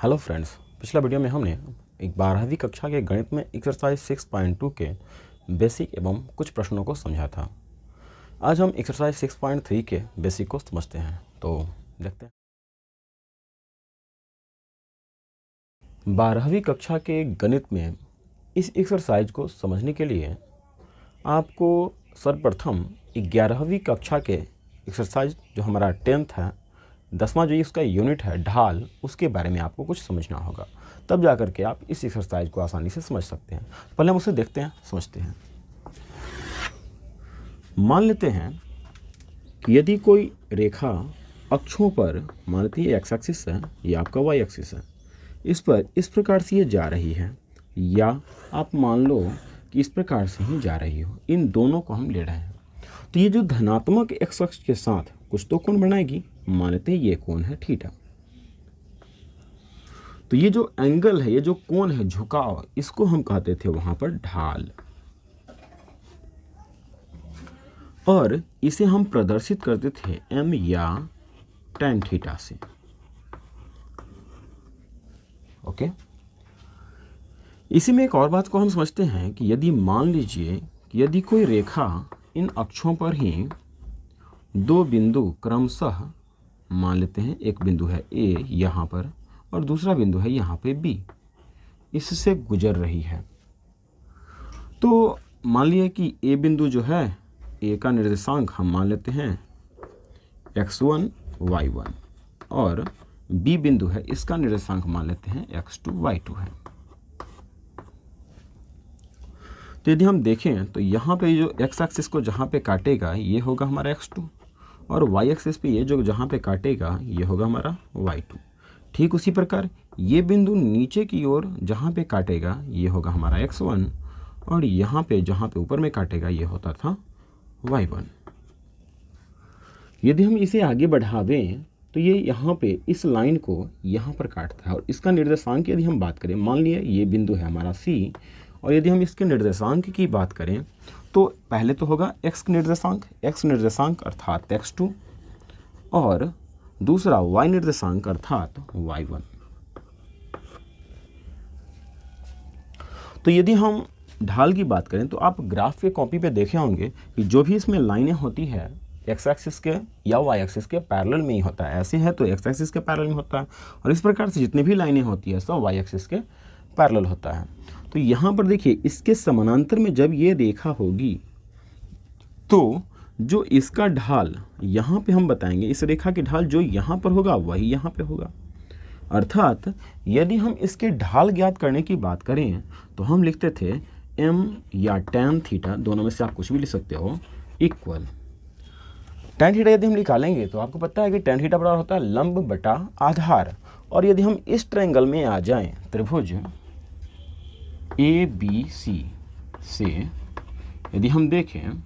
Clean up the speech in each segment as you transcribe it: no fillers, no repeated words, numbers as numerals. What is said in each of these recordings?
Hello friends, पिछला video में हमने एक 12वीं कक्षा के गणित में एक्सरसाइज 6.2 के बेसिक एवं कुछ प्रश्नों को समझा था। आज हम एक्सरसाइज 6.3 के बेसिक को समझते हैं, तो देखते हैं। 12वीं कक्षा के गणित में इस एक्सरसाइज को समझने के लिए आपको सर्वप्रथम 11वीं कक्षा के एक्सरसाइज जो हमारा 10th है, 10वां जो इसका यूनिट है ढाल, उसके बारे में आपको कुछ समझना होगा, तब जा कर के आप इस एक्सरसाइज को आसानी से समझ सकते हैं। पहले हम उसे देखते हैं, समझते हैं। मान लेते हैं कि यदि कोई रेखा अक्षों पर, मान लेते हैं एक्स एक्सिस है, ये आपका वाई एक्सिस है, इस पर इस प्रकार से ये जा रही है, या आप मान लो कि इस प्रकार से ही जा रही हो, इन दोनों को हम ले रहे हैं। तो ये जो धनात्मक एक्स अक्ष के साथ कुछ तो कोण बनाएगी, मान लेते हैं ये कोण है थीटा। तो ये जो एंगल है, ये जो कोण है, झुकाव, इसको हम कहते थे वहां पर ढाल, और इसे हम प्रदर्शित करते थे एम या tan थीटा से। ओके, इसी में एक और बात को हम समझते हैं कि यदि मान लीजिए कि यदि कोई रेखा इन अक्षों पर ही दो बिंदु क्रमशः, मान लेते हैं एक बिंदु है ए यहाँ पर और दूसरा बिंदु है यहाँ पे बी, इससे गुजर रही है, तो मान लिया कि ए बिंदु जो है, ए का निर्देशांक हम मान लेते हैं x1 y1, और बी बिंदु है, इसका निर्देशांक मान लेते हैं x2 y2 है। तो यदि हम देखें तो यहाँ पे जो x एक्सिस को जहाँ पे काटेगा ये होगा हमारा x2, और y एक्सिस पे ये जो जहाँ पे काटेगा ये होगा हमारा y2। ठीक उसी प्रकार ये बिंदु नीचे की ओर जहाँ पे काटेगा ये होगा हमारा x1, और यहाँ पे जहाँ पे ऊपर में काटेगा ये होता था y1। यदि हम इसे आगे बढ़ावें तो ये यहाँ पे इस लाइन को यहाँ पर काटता है, और इसका निर्देशांक यदि हम बात करें, मान लिया ये बिंदु है हमारा C, और यदि हम इसके निर्देशांक की बात करें तो पहले तो होगा x निर्देशांक अर्थात x2, और दूसरा y निर्देशांक अर्थात y1। तो यदि हम ढाल की बात करें तो आप ग्राफ के कॉपी पे देखे होंगे कि जो भी इसमें लाइनें होती है एक्स एक्सिस के या वाई एक्सिस के पैरेलल में ही होता है। ऐसे है तो एक्स एक्सिस के पैरेलल में होता है, और इस प्रकार से जितनी भी लाइनें होती है सब वाई एक्सिस के पैरेलल होता है। तो यहाँ पर देखिए, इसके समानांतर में जब ये रेखा होगी तो जो इसका ढाल यहाँ पे हम बताएंगे, इस रेखा की ढाल जो यहाँ पर होगा वही यहाँ पे होगा। अर्थात यदि हम इसके ढाल ज्ञात करने की बात करें तो हम लिखते थे m या tan थीटा, दोनों में से आप कुछ भी लिख सकते हो, इक्वल tan थीटा। यदि हम निकालेंगे तो आपको पता है कि tan थीटा बराबर होता है लंब बटा आधार। और यदि हम इस ट्रायंगल में आ जाएं, त्रिभुज ABC से यदि हम देखें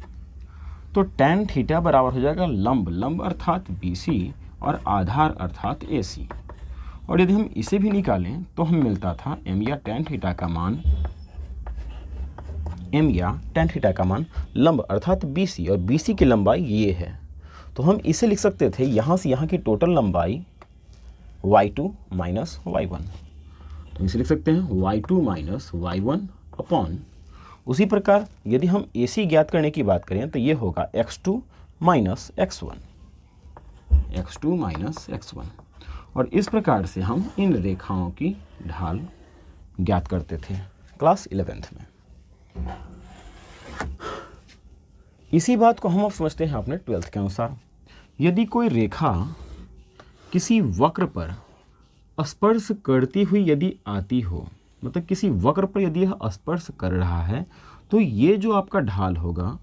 तो tan थीटा बराबर हो जाएगा लंब अर्थात BC और आधार अर्थात AC। और यदि हम इसे भी निकालें तो हम मिलता था m या tan थीटा का मान लंब अर्थात BC, और BC की लंबाई ये है। तो हम इसे लिख सकते थे यहाँ से यहाँ की टोटल लंबाई y2 माइनस y1। तो इसे लिख सकते हैं y2 माइनस y1 अपॉन, उसी प्रकार यदि हम AC ज्ञात करने की बात करें तो ये होगा x2 माइनस x1, और इस प्रकार से हम इन रेखाओं की ढाल ज्ञात करते थे क्लास 11th में। इसी बात को हम अब समझते हैं अपने 12th के अनुसार। यदि कोई रेखा किसी वक्र पर स्पर्श करती हुई यदि आती हो, मतलब किसी वक्र पर यदि यह स्पर्श कर रहा है, तो ये जो आपका ढाल होगा,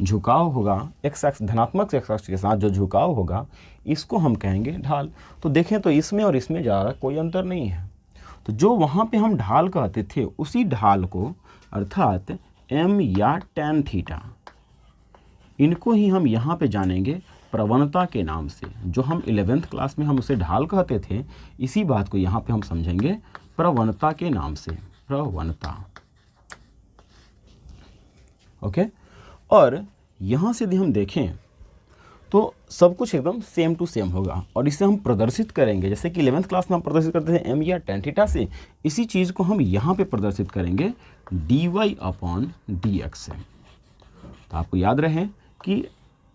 झुकाव होगा, एक्स एक्स धनात्मक एक्स एक्स के साथ जो झुकाव होगा, इसको हम कहेंगे ढाल। तो देखें तो इसमें और इसमें ज़्यादा कोई अंतर नहीं है। तो जो वहाँ पे हम ढाल कहते थे उसी ढाल को अर्थात m या tan थीटा, इनको ही हम यहाँ पे जानेंगे प्रवणता के नाम से। जो हम 11th क्लास में हम उसे ढाल कहते थे, इसी बात को यहाँ पे हम समझेंगे प्रवणता के नाम से, प्रवणता। ओके, और यहाँ से यदि हम देखें तो सब कुछ एकदम सेम टू सेम होगा और इसे हम प्रदर्शित करेंगे जैसे कि 11th क्लास में हम प्रदर्शित करते थे m या tan थीटा से, इसी चीज़ को हम यहाँ पे प्रदर्शित करेंगे dy/dx से। तो आपको याद रहे कि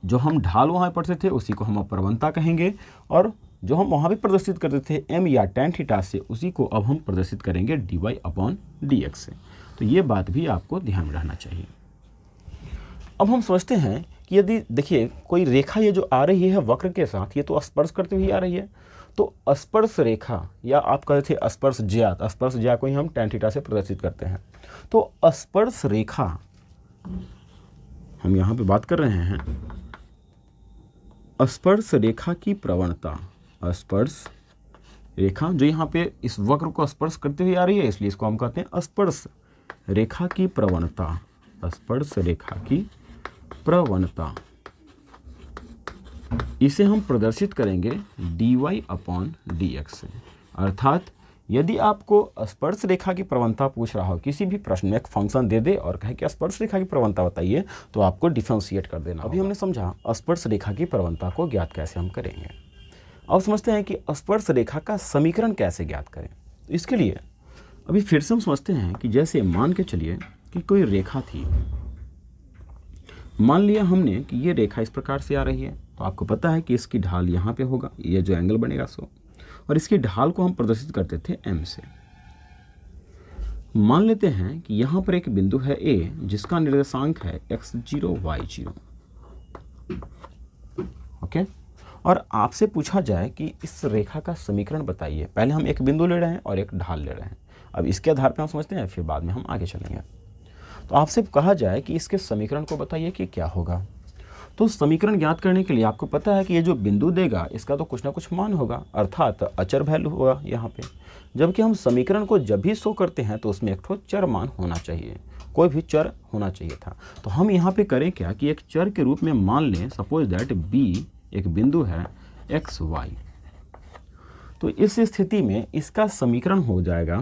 जो हम ढाल वहाँ पढ़ते थे उसी को हम अब प्रवणता कहेंगे, और जो हम वहाँ पे प्रदर्शित करते थे m या tan थीटा से, उसी को अब हम प्रदर्शित करेंगे dy/dx से। तो ये बात भी आपको ध्यान में रहना चाहिए। अब हम समझते हैं कि यदि देखिए कोई रेखा ये जो आ रही है वक्र के साथ, ये तो स्पर्श करते हुए आ रही है, तो स्पर्श रेखा या आप कहते थे स्पर्श ज्या को ही हम tan थीटा से प्रदर्शित करते हैं। तो स्पर्श रेखा हम यहाँ पे बात कर रहे हैं, स्पर्श रेखा की प्रवणता, स्पर्श रेखा जो यहाँ पे इस वक्र को स्पर्श करते हुए आ रही है, इसलिए इसको हम कहते हैं स्पर्श रेखा की प्रवणता, स्पर्श रेखा की प्रवणता। इसे हम प्रदर्शित करेंगे dy/dx से। अर्थात यदि आपको स्पर्श रेखा की प्रवणता पूछ रहा हो, किसी भी प्रश्न में एक फंक्शन दे दे और कहे कि स्पर्श रेखा की प्रवणता बताइए, तो आपको डिफरेंशिएट कर देना। अभी हमने समझा स्पर्श रेखा की प्रवणता को ज्ञात कैसे हम करेंगे। अब समझते हैं कि स्पर्श रेखा का समीकरण कैसे ज्ञात करें। तो इसके लिए अभी फिर से हम समझते हैं कि जैसे मान के चलिए कि कोई रेखा थी, मान लिया हमने कि ये रेखा इस प्रकार से आ रही है, तो आपको पता है कि इसकी ढाल यहाँ पे होगा, ये जो एंगल बनेगा सो, और इसकी ढाल को हम प्रदर्शित करते थे m से। मान लेते हैं कि यहाँ पर एक बिंदु है A जिसका निर्देशांक है x0 y0, ओके। और आपसे पूछा जाए कि इस रेखा का समीकरण बताइए। पहले हम एक बिंदु ले रहे हैं और एक ढाल ले रहे हैं, अब इसके आधार पर हम समझते हैं, फिर बाद में हम आगे चलेंगे। तो आपसे कहा जाए कि इसके समीकरण को बताइए कि क्या होगा। तो समीकरण ज्ञात करने के लिए आपको पता है कि ये जो बिंदु देगा इसका तो कुछ ना कुछ मान होगा, अर्थात अचर वैल्यू होगा यहाँ पे। जबकि हम समीकरण को जब भी शो करते हैं तो उसमें एक ठो चर मान होना चाहिए, कोई भी चर होना चाहिए था। तो हम यहाँ पे करें क्या कि एक चर के रूप में मान लें, सपोज दैट b एक बिंदु है x y। तो इस स्थिति में इसका समीकरण हो जाएगा,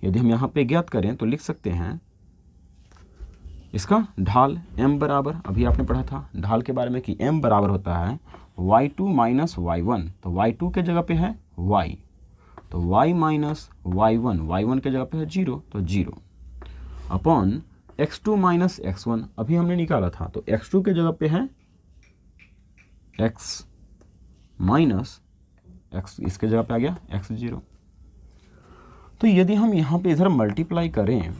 यदि हम यहाँ पे ज्ञात करें तो लिख सकते हैं इसका ढाल m बराबर, अभी आपने पढ़ा था ढाल के बारे में कि m बराबर होता है y2 माइनस y1। तो y2 के जगह पे है y, तो y माइनस y1 के जगह पे है 0, तो 0 अपॉन x2 माइनस x1, अभी हमने निकाला था, तो x2 के जगह पे है x माइनस x, इसके जगह पे आ गया x0। तो यदि हम यहाँ पे इधर मल्टीप्लाई करें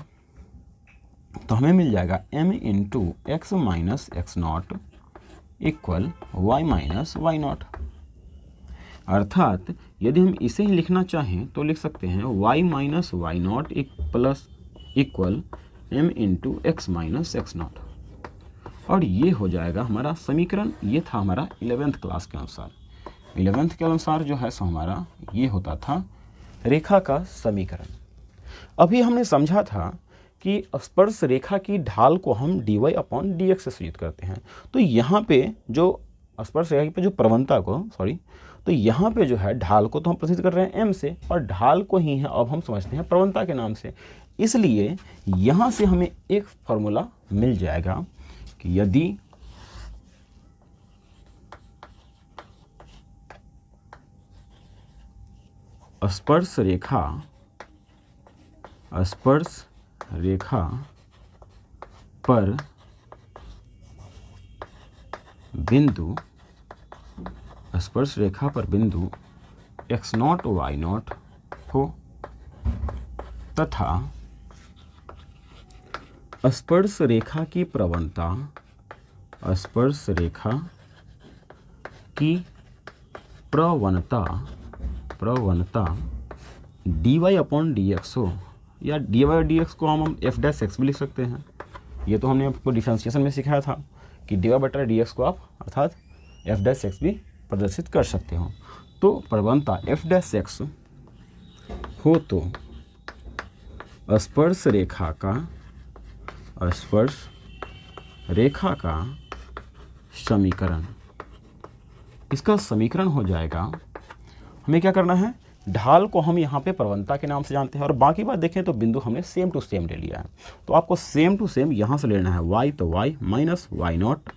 तो हमें मिल जाएगा m into x minus x naught equal y minus y naught. अर्थात यदि हम इसे ही लिखना चाहें तो लिख सकते हैं y minus y naught plus equal m into x minus x naught, और ये हो जाएगा हमारा समीकरण। ये था हमारा 11th क्लास के अनुसार, 11th के अनुसार जो है सो हमारा ये होता था रेखा का समीकरण। अभी हमने समझा था कि स्पर्श रेखा की ढाल को हम dy/dx से सूचित करते हैं। तो यहाँ पे जो स्पर्श रेखा पे जो प्रवणता को तो यहाँ पे जो है ढाल को तो हम प्रदर्शित कर रहे हैं m से, और ढाल को ही है अब हम समझते हैं प्रवणता के नाम से। इसलिए यहाँ से हमें एक फॉर्मूला मिल जाएगा कि यदि स्पर्श रेखा पर बिंदु x0 y0 हो तथा स्पर्श रेखा की प्रवणता dy/dx हो, या dy/dx को हम f'(x) भी लिख सकते हैं। ये तो हमने आपको डिफरेंशिएशन में सिखाया था कि dy/dx को आप अर्थात f'(x) भी प्रदर्शित कर सकते हो। तो प्रवणता f'(x) हो तो स्पर्श रेखा का समीकरण, इसका समीकरण हो जाएगा, हमें क्या करना है, ढाल को हम यहाँ पे प्रवणता के नाम से जानते हैं, और बाकी बात देखें तो बिंदु हमने सेम टू सेम ले लिया है। तो आपको सेम टू सेम यहाँ से लेना है y, तो y minus y naught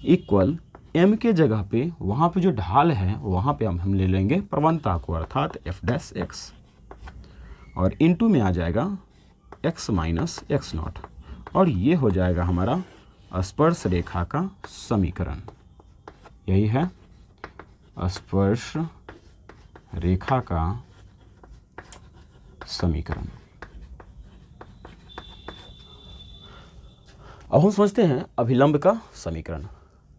equal m के जगह पे वहाँ पे जो ढाल है वहाँ पे हम ले लेंगे प्रवणता को, अर्थात f डैश x, और इनटू में आ जाएगा x माइनस एक्स नॉट, और ये हो जाएगा हमारा स्पर्श रेखा का समीकरण। यही है स्पर्श रेखा का समीकरण। अब हम समझते हैं अभिलंब का समीकरण,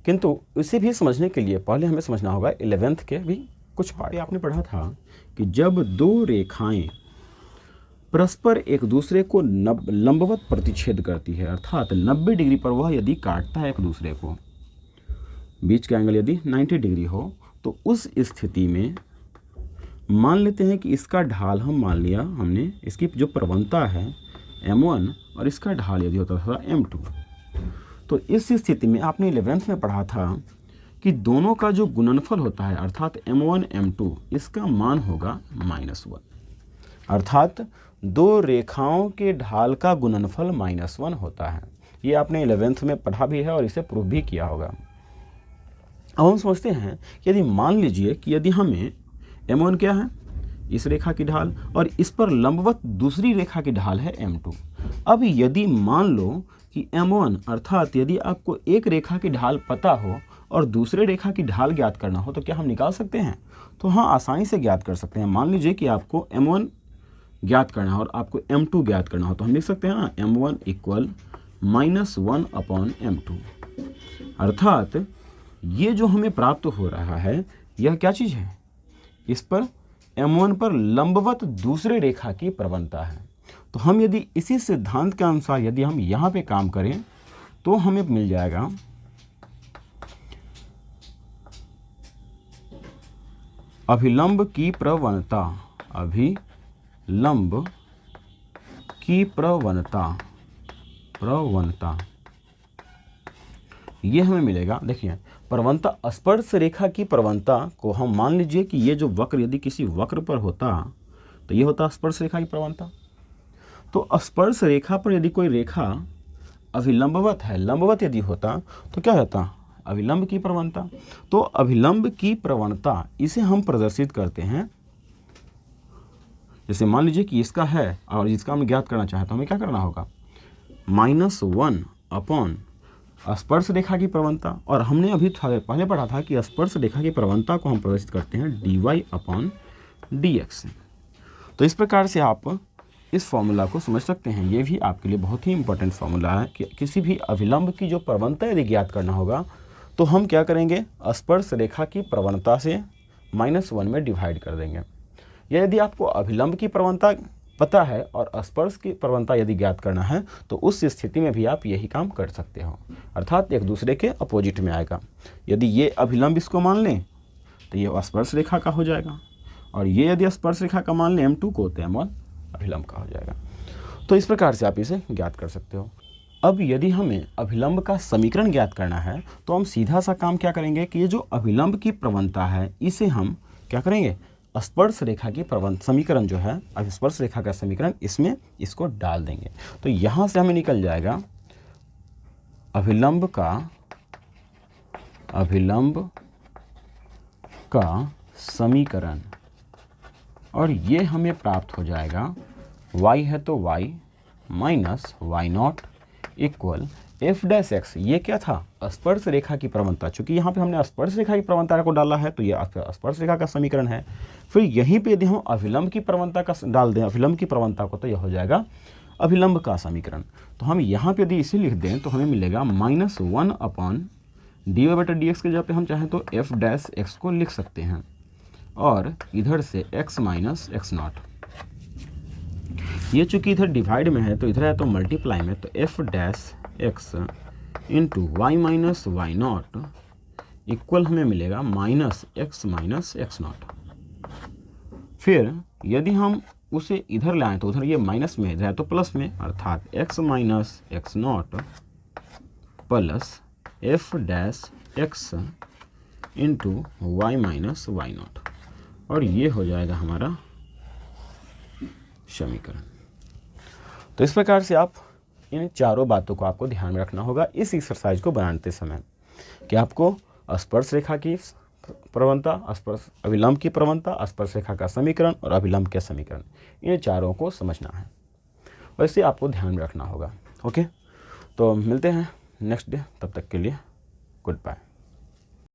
किंतु इसे भी समझने के लिए पहले हमें समझना होगा 11th के भी कुछ पार्ट। आपने पढ़ा था कि जब दो रेखाएं परस्पर एक दूसरे को लंबवत प्रतिच्छेद करती है, अर्थात 90 डिग्री पर वह यदि काटता है एक दूसरे को, बीच का एंगल यदि 90 डिग्री हो, तो उस स्थिति में मान लेते हैं कि इसका ढाल हम मान लिया हमने, इसकी जो प्रवणता है m1 और इसका ढाल यदि होता था m2, तो इस स्थिति में आपने 11th में पढ़ा था कि दोनों का जो गुणनफल होता है अर्थात m1 m2, इसका मान होगा -1, अर्थात दो रेखाओं के ढाल का गुणनफल -1 होता है। ये आपने 11th में पढ़ा भी है और इसे प्रूव भी किया होगा। अब हम समझते हैं कि यदि मान लीजिए कि यदि हमें m1 क्या है, इस रेखा की ढाल, और इस पर लंबवत दूसरी रेखा की ढाल है m2। अब यदि मान लो कि m1 अर्थात यदि आपको एक रेखा की ढाल पता हो और दूसरे रेखा की ढाल ज्ञात करना हो, तो क्या हम निकाल सकते हैं? तो हाँ, आसानी से ज्ञात कर सकते हैं। मान लीजिए कि आपको m1 ज्ञात करना है और आपको m2 ज्ञात करना हो, तो हम लिख सकते हैं ना m1 इक्वल -1/m2, अर्थात ये जो हमें प्राप्त हो रहा है यह क्या चीज़ है, इस पर m1 पर लंबवत दूसरे रेखा की प्रवणता है। तो हम यदि इसी सिद्धांत के अनुसार यदि हम यहाँ पे काम करें तो हमें मिल जाएगा अभिलंब की प्रवणता, अभिलंब की प्रवणता ये हमें मिलेगा। देखिए, प्रवणता स्पर्श रेखा की प्रवणता को हम मान लीजिए कि ये जो वक्र यदि किसी वक्र पर होता तो ये होता स्पर्श रेखा की प्रवणता। तो स्पर्श रेखा पर यदि कोई रेखा अभिलंबवत है, लंबवत यदि होता तो क्या होता, अभिलंब की प्रवणता। तो अभिलंब की प्रवणता इसे हम प्रदर्शित करते हैं, जैसे मान लीजिए कि इसका है और इसका हम ज्ञात करना चाहें तो हमें क्या करना होगा, -1 स्पर्श रेखा की प्रवणता, और हमने अभी पहले पढ़ा था कि स्पर्श रेखा की प्रवणता को हम प्रदर्शित करते हैं dy/dx। तो इस प्रकार से आप इस फॉर्मूला को समझ सकते हैं। ये भी आपके लिए बहुत ही इंपॉर्टेंट फॉर्मूला है कि किसी भी अभिलंब की जो प्रवणता यदि ज्ञात करना होगा तो हम क्या करेंगे, स्पर्श रेखा की प्रवणता से -1 में डिवाइड कर देंगे। या यदि आपको अभिलंब की प्रवणता पता है और स्पर्श की प्रवणता यदि ज्ञात करना है तो उस स्थिति में भी आप यही काम कर सकते हो, अर्थात एक दूसरे के अपोजिट में आएगा। यदि ये अभिलंब इसको मान लें तो ये स्पर्श रेखा का हो जाएगा, और ये यदि स्पर्श रेखा का मान लें m2 को, तो m1 अभिलंब का हो जाएगा। तो इस प्रकार से आप इसे ज्ञात कर सकते हो। अब यदि हमें अभिलंब का समीकरण ज्ञात करना है तो हम सीधा सा काम क्या करेंगे कि ये जो अभिलंब की प्रवणता है इसे हम क्या करेंगे, स्पर्श रेखा की समीकरण जो है, स्पर्श रेखा का समीकरण, इसमें इसको डाल देंगे। तो यहाँ से हमें निकल जाएगा अभिलंब का समीकरण, और ये हमें प्राप्त हो जाएगा y है तो y minus y0 equal f dash x। ये क्या था, स्पर्श रेखा की प्रवणता। चूंकि यहाँ पे हमने स्पर्श रेखा की प्रवणता को डाला है तो ये स्पर्श रेखा का समीकरण है। फिर यहीं पे यदि हम अभिलंब की प्रवणता का डाल दें, अभिलंब की प्रवणता को, तो यह हो जाएगा अभिलंब का समीकरण। तो हम यहाँ पे यदि इसे लिख दें तो हमें मिलेगा -1/dy/dx के जगह पे हम चाहें तो f डैश x को लिख सकते हैं, और इधर से x माइनस x0। ये चूंकि इधर डिवाइड में है तो इधर है तो मल्टीप्लाई में, तो f dash x into y minus y0 equal हमें मिलेगा -x माइनस x0। फिर यदि हम उसे इधर लाएं तो उधर ये माइनस में, इधर है तो प्लस में, अर्थात x minus x0 plus f dash x into y minus y0, और ये हो जाएगा हमारा समीकरण। तो इस प्रकार से आप इन चारों बातों को आपको ध्यान में रखना होगा इस एक्सरसाइज को बनाते समय, कि आपको स्पर्श रेखा की प्रवणता, स्पर्श अभिलंब की प्रवणता, स्पर्श रेखा का समीकरण और अभिलंब के समीकरण, इन चारों को समझना है। वैसे आपको ध्यान में रखना होगा। ओके, तो मिलते हैं नेक्स्ट डे, तब तक के लिए गुड बाय।